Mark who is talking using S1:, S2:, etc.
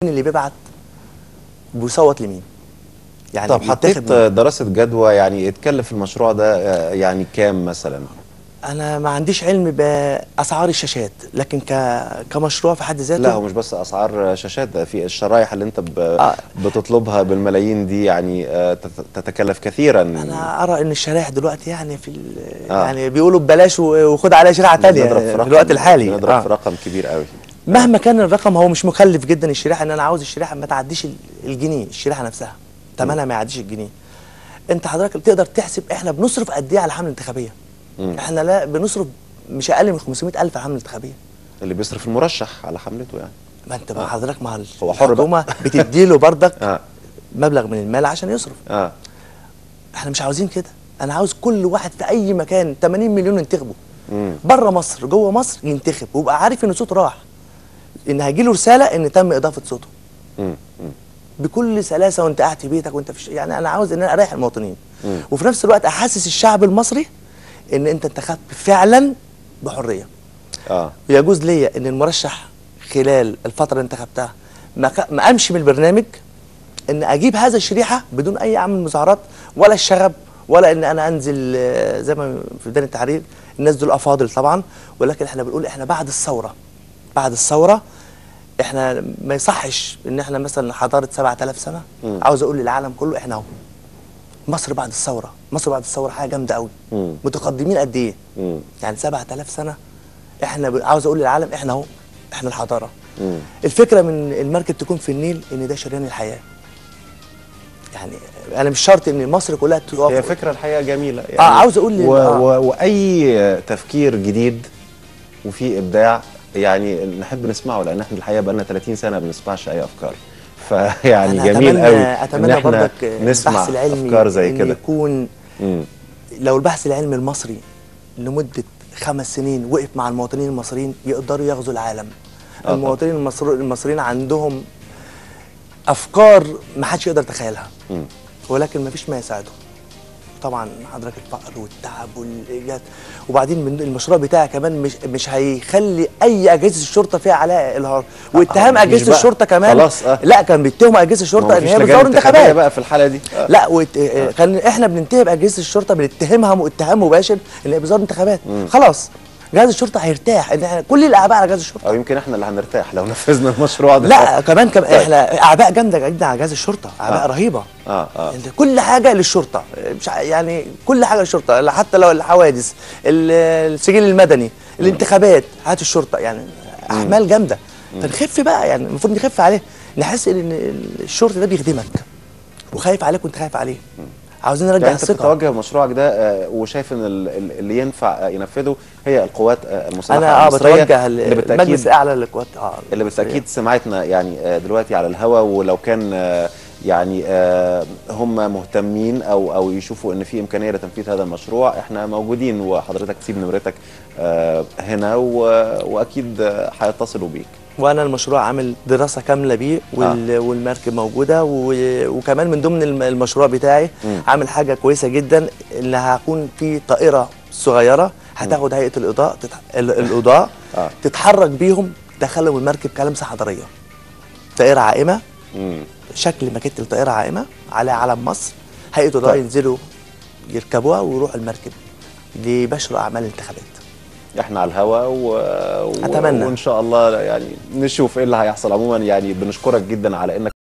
S1: اللي بيبعت بيصوت لمين؟ يعني
S2: طب حطيت دراسة جدوى يعني يتكلف المشروع ده يعني كام مثلا؟
S1: انا ما عنديش علم باسعار الشاشات، لكن كمشروع في حد ذاته.
S2: لا، هو مش بس اسعار شاشات، ده في الشرايح اللي انت بتطلبها بالملايين دي، يعني تتكلف كثيرا.
S1: انا ارى ان الشرايح دلوقتي يعني يعني بيقولوا ببلاش وخد عليها شريحه ثانيه في الوقت الحالي.
S2: بنضرب في رقم كبير قوي.
S1: مهما كان الرقم هو مش مكلف جدا. الشريحه ان انا عاوز الشريحه ما تعديش الجنيه، الشريحه نفسها ثمنها ما يعديش الجنيه. انت حضرتك تقدر تحسب احنا بنصرف قد ايه على حمله انتخابيه؟ احنا لا بنصرف مش اقل من 500,000 على حمله انتخابيه.
S2: اللي بيصرف المرشح على حملته يعني.
S1: ما انت حضرتك مع
S2: هو حر
S1: الحكومه بتدي له بردك مبلغ من المال عشان يصرف. احنا مش عاوزين كده. انا عاوز كل واحد في اي مكان 80 مليون ينتخبوا بره مصر جوه مصر ينتخب ويبقى عارف ان صوته راح، ان هيجي له رساله ان تم اضافه صوته بكل سلاسه وانت قاعد في بيتك وانت في يعني انا عاوز ان انا اريح المواطنين وفي نفس الوقت احسس الشعب المصري ان انت انتخبت فعلا بحريه. يجوز ليا ان المرشح خلال الفتره اللي انتخبتها ما امشي من البرنامج، ان اجيب هذا الشريحه بدون اي عمل مظاهرات ولا الشغب ولا ان انا انزل زي ما في ميدان التحرير. الناس دول افاضل طبعا، ولكن احنا بنقول احنا بعد الثوره. بعد الثوره احنا ما يصحش ان احنا مثلا حضاره 7000 سنه. عاوز اقول للعالم كله احنا اهو مصر بعد الثوره. مصر بعد الثوره حاجه جامده قوي. متقدمين قد ايه؟ يعني 7000 سنه احنا عاوز اقول للعالم احنا اهو، احنا الحضاره. الفكره من المركب تكون في النيل ان ده شريان الحياه. يعني انا مش شرط ان مصر كلها تقف.
S2: هي فكره الحقيقه جميله يعني.
S1: عاوز اقول
S2: واي تفكير جديد وفي ابداع يعني نحب نسمعه، لان احنا الحقيقه بقى لنا 30 سنه ما بنسمعش اي افكار. فيعني جميل قوي ان احنا نسمع افكار زي كده.
S1: يكون لو البحث العلمي المصري لمده 5 سنين وقف مع المواطنين المصريين يقدروا يغزوا العالم. المواطنين المصريين عندهم افكار ما حدش يقدر يتخيلها، ولكن ما فيش ما يساعده. طبعا حضرتك الفقر والتعب والايجاد، وبعدين من المشروع بتاعي كمان مش هيخلي اي اجهزه الشرطه فيها علاء الهار واتهام اجهزه الشرطه كمان.
S2: خلاص
S1: لا كان بيتهموا اجهزه الشرطه ان هي بتزور انتخابات
S2: بقى في الحاله دي.
S1: لا كان احنا بننتهب اجهزه الشرطه بنتهمها اتهام مباشر ان هي بتزور انتخابات. خلاص جهاز الشرطه هيرتاح ان احنا كل الاعباء على جهاز الشرطه،
S2: او يمكن احنا اللي هنرتاح لو نفذنا المشروع ده.
S1: لا كمان طيب. احنا اعباء جامده جدا على جهاز الشرطه، اعباء رهيبه. كل حاجه للشرطه، مش يعني كل حاجه للشرطه، حتى لو الحوادث، السجل المدني، الانتخابات، هات الشرطه، يعني احمال جامده. فنخف بقى، يعني المفروض نخف عليه، نحس ان الشرطه ده بيخدمك وخايف عليك وانت خايف عليه. عاوزين نرجع
S2: يعني
S1: الثقه.
S2: انت بتتوجه مشروعك ده وشايف ان اللي ينفع ينفذه هي القوات المسلحه
S1: انا
S2: المصريه.
S1: بتوجه للمجلس الاعلى للقوات
S2: اللي بالتاكيد سمعتنا يعني دلوقتي على الهوا، ولو كان يعني هم مهتمين او يشوفوا ان في امكانيه لتنفيذ هذا المشروع، احنا موجودين، وحضرتك تسيب نمرتك هنا واكيد هيتصلوا بيك.
S1: وانا المشروع عامل دراسه كامله بيه والمركب موجوده، وكمان من ضمن المشروع بتاعي عامل حاجه كويسه جدا، اللي هكون في طائره صغيره هتاخد هيئه الاضاءه تتحرك بيهم تدخلهم المركب كلمسه حضاريه. طائره عائمه، شكل ماكيت الطائره عائمه على علم مصر، هيئه اضاءه ينزلوا يركبوها ويروحوا المركب لبشر اعمال الانتخابات.
S2: احنا على الهوا
S1: أتمنى
S2: وان شاء الله يعني نشوف ايه اللي هيحصل. عموما يعني بنشكرك جدا على انك